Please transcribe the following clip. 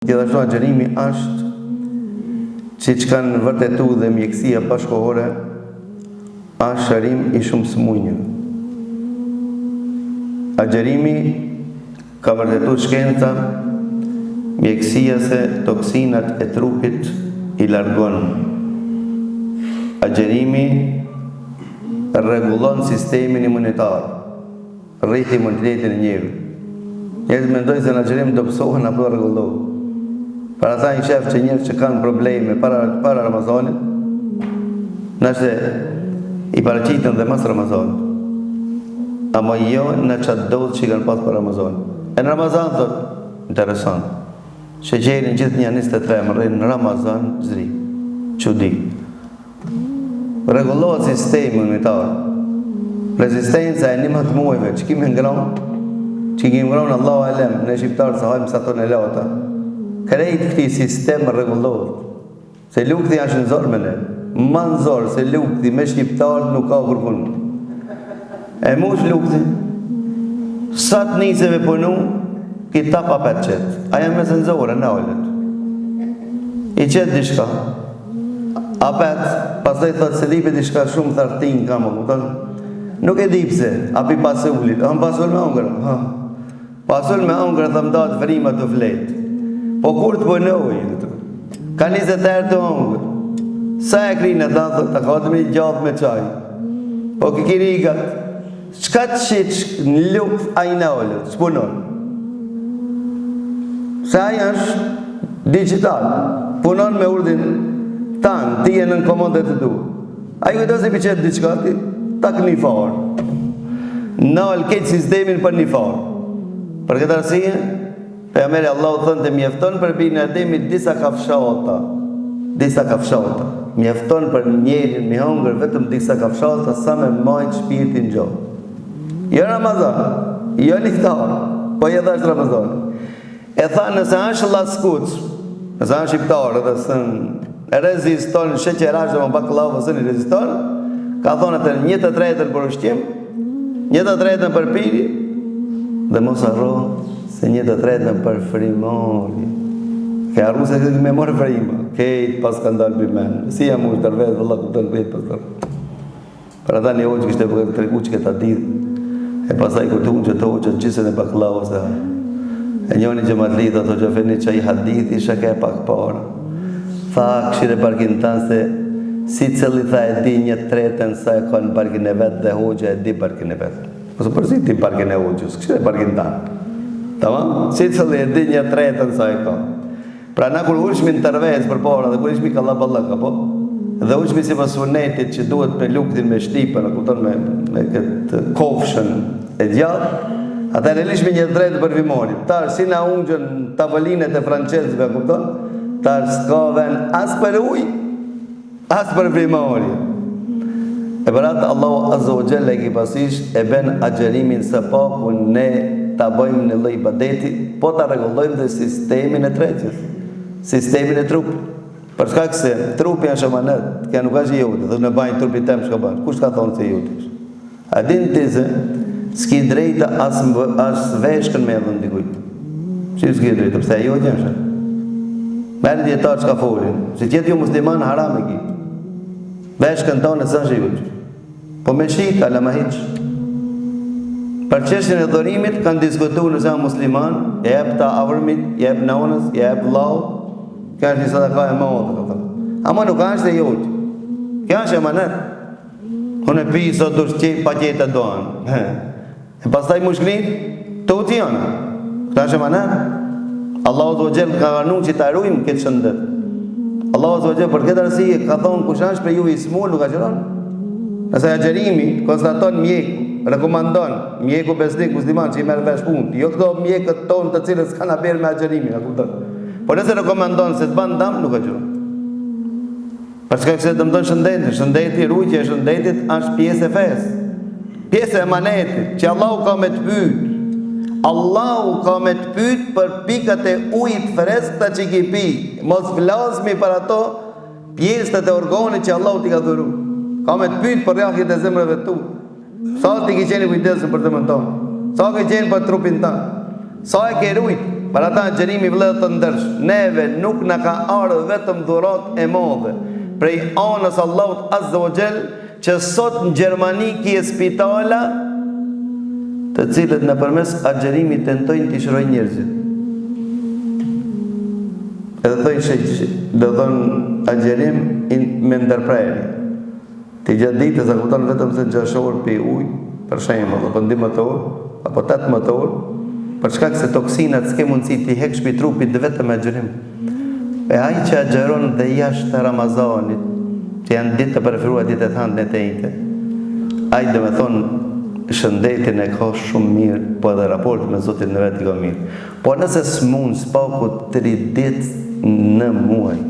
Gjithashtu agjerimi është që kanë vërtetu dhe mjekësia bashkohore është shërim i shumë smunjë. Agjerimi ka vërtetu shkenca mjekësia se toksinat e trupit i largon. Agjerimi rregullon sistemin imunitar, rriti imunitetin e njeriut. Njerëzit mendojnë se në agjerim do pësohen apo rregullohen. Para ta një shef që njerëz që kanë probleme para Ramazanit, nëse i paraqiten dhe mas Ramazanit. Ama jo në qatë dozë që i kanë pas për Ramazanit. E në Ramazan, thot, interesant, sheqerin gjithë një 23 më rrinë në Ramazan, zri, qudi. Regullohet sistemi imunitar. Rezistenca e 11 muajve, që kemi ngronë Allahu alem, në shqiptarë sa hajmë sa tonë e lata. Krejt këti sistem rregullohet. Se lukëthi është në zorë me ne. Ma në zorë se lukëthi me shqiptarë nuk ka kërkun. E mush lukëthi. Sa të niseve punu, ki ta pa për qëtë. Aja me zënzore, në olet. I qëtë dishka. Apet, pas të i thotë se dipe dishka shumë thartin ka më kupton. Nuk e dipse, api pasë ullit. Pasul me ongërë. Pasul me ongërë dhe më datë vrimat të fletë. Po kur të pënojë, ka 20 herë të ongër. Sa e krinë të thot, të ka të me gjatë me qaj. Po kikirikat, qka të shqit në lukë a i në ollët, s'punon. Se aja është digital, punon me urdin tanë, ti e në komandet të duhe. A i këtë se piqet diqka, ti tak një farë. Në ollë keqë sistemin për një farë. Për këtë arsije, Pejgamberi Allahu thënë të mjefton për binë Ademit disa kafshata. Mjefton për njerin me hongër vetëm disa kafshata sa me majtë shpirtin gjohë. Jo Ramazan, jo iftar, po edhe është Ramazan. E tha nëse është laskuc, nëse është shqiptar edhe sën reziston sheqerash dhe më baklavë sën i reziston, ka thonë atë 1/3 për ushqim, 1/3 për piri, dhe mos harro se 1/3 për frimori. Ke arru se këtë me morë frima, kejtë pas ka ndalë për menë. Si jam u tërvedë, vëlla kuptën kejtë pas tërë. Për ata një oqë kështë e për të regu që këta didhë, e pasaj këtë unë që të oqët gjysën e baklavë, se e njoni që më të lidhë, ato që feni që i hadith, isha ke pak parë. Tha këshire parkin tanë se si cëlli tha e di 1/3 sa e ka në parkin e vetë dhe hoqë e di parkin e vetë. Ose përsi ti parkin e hoqës, këshire parkin tanë. Tamam? Si cëllë e di 1/3 sa e ka. Pra na kur ushmi në tërvez për para dhe kur ishmi ka laballaka, po? Dhe ushmi si pas sunetit që duhet me lukëtin me shtipën, me këtë kofshën e gjallë, atër e lishmi 1/3 për vimorit. Tarë si na ungjën tavolinet e franqezve, kupton? Tarë s'ka ven as për uj, as për vimorit. E për atë Allahu Azza wa Jalla e ki pasish e ben agjerimin së paku ne ta bëjmë në lloj ibadeti, po ta rregullojmë dhe sistemin e tretjes, sistemin e trupit. Për shkak se trupi është amanet, kjo nuk është i jote, dhe në bajnë trupit tem shka bajnë. Kush ka thonë se i jote është? A din ti se s'ki drejta as veshkën me edhe ndikujt. Që s'ki drejta, pëse e jote është? Merë djetarë që ka folin, se qëtë ju musliman haram e ki. Veshkën tonë e së është i jote. Po me shqit, ala ma hiqë. Për çështjen e dhurimit kanë diskutuar nëse janë musliman, e jep ta avërmit, e jep nonës, e jep vllau, kjo është një sadaka e madhe, ka thënë. Ama nuk është e jote. Kjo është emanet. Unë pi sot dush pakete doan. E pastaj mushkrin, tuti janë. Kjo është emanet. Allahu Azza wa Jalla ka dhënë që ta ruajmë këtë shëndet. Allahu Azza wa Jalla për këtë arsye ka thonë kush është për ju i smur nuk agjeron. Nëse agjerimi konstaton mjeku, rekomandon mjeku besnik musliman që i merr vesh punë, jo këto mjekët tonë të cilët s'kan haber me agjerimin, a kupton? Po nëse rekomandon se të ban dam, nuk agjeron. Për shkak se dëmton shëndetin, shëndeti, rujtja e shëndetit është pjesë e fesë. Pjesë e emanetit, që Allahu ka me të pyet. Allahu ka me të pyet për pikat e ujit freskëta që ki pi. Mos vlasmi për ato pjesët e organit që Allahu t'i ka dhuru. Ka me të pyet për rrahjet e zemrave tu. Sa ti ke qenë kujdesshëm për zemrën tonë? Sa ke qenë për trupin tënd? Sa e ke rujt? Për ata agjerimi vëllezër të ndersh, neve nuk na ka ardhur vetëm dhurat e madhe prej anës Allahut Azza wa Jall, që sot në Gjermani kje spitala të cilët nëpërmes agjerimit tentojnë të shërojnë njerëzit. Edhe thojnë do thonë agjerim me ndërprerje. Ti gjatë ditës a kupton vetëm se 6 orë pi ujë, për shembull, apo 12 orë, apo 18 orë, për shkak se toksinat s'ke mundësi t'i heksh pi trupit dhe vetëm agjerim. E ai që agjeron dhe jashtë Ramazanit, që janë ditë të preferuara, ditë e thënë të njëjtë, ai do të thonë shëndetin e ka shumë mirë, po edhe raporti me Zotin në vetë i ka mirë. Po nëse s'mund s'paku 3 ditë në muaj,